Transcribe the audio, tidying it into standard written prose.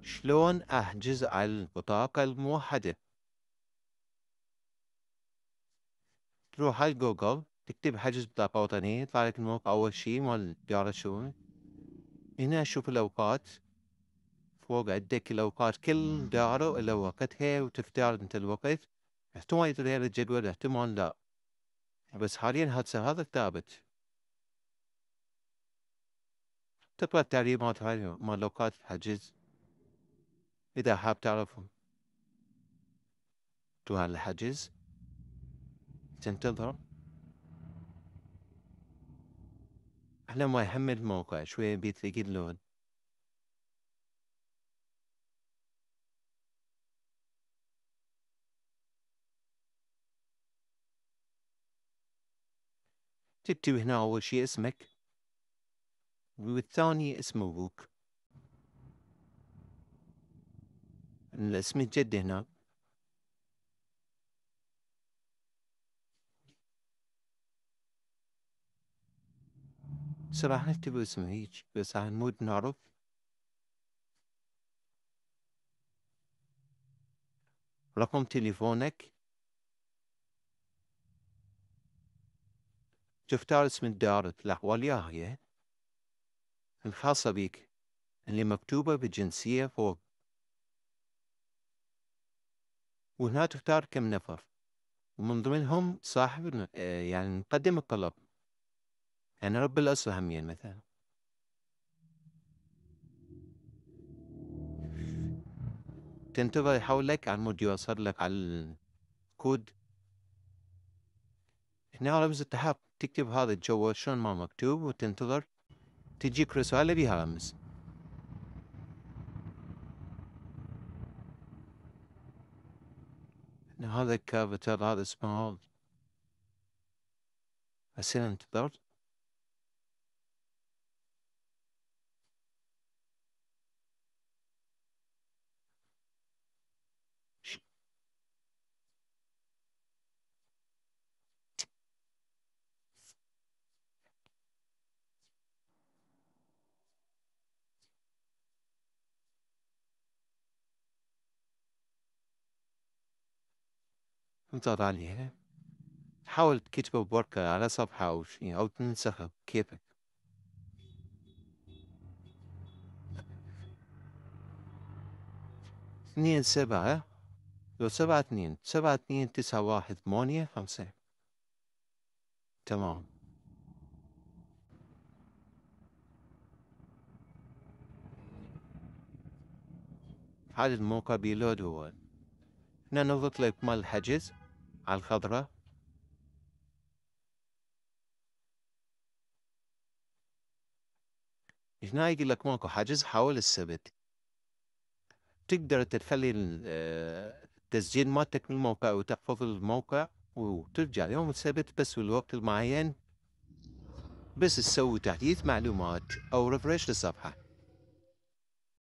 شلون أحجز على البطاقة الموحدة؟ تروح على جوجل تكتب حجز بطاقة وطنية، يطلع لك الموقع أول شي مال ديار الشؤون. هنا شوف الأوقات، فوق عندك الأوقات، كل دارة إلى وقتها وتختار أنت الوقت. احتمال يتغير الجدول، احتمال لا، بس حاليا هذا الثابت. تقرأ التعليمات هاي مال أوقات الحجز إذا حاب تعرف. تروح على الحجز، تنتظر على ما يحمل الموقع شوية، بتلاقي اللون. تكتب هنا أول شي اسمك، والثاني اسم أبوك، الاسم الجد هنا. صراحة نكتب اسمه هيك بس عن مود نعرف. رقم تليفونك، تختار اسم الدار الأحوال هي الخاصة بك اللي مكتوبة بالجنسية فوق، وهنا تختار كم نفر، ومن ضمنهم صاحب يعني مقدم الطلب، يعني رب الأسرة همين مثلا. تنتظر يحولك على مود يوصل لك على الكود. هنا رمز التحقق، تكتب هذا الجوال شلون ما مكتوب وتنتظر تجيك رسالة بها رمز. هذا الكافيتر هذا اسمه، هسه انتظر. انتظر عليها، حاول تكتبه بورقة على صفحة أو شيء، أو تنسخه كيفك. 27، لو 72 915. تمام. هذا الموقع بيلود هو. هنا نضغط لك مال الحجز على الخضراء. هنا يقول لك ماكو حجز، حاول السبت. تقدر تخلي التسجيل مالتك من الموقع وتحفظ الموقع، وترجع يوم السبت بس بالوقت المعين، بس تسوي تحديث معلومات أو ريفرش للصفحة.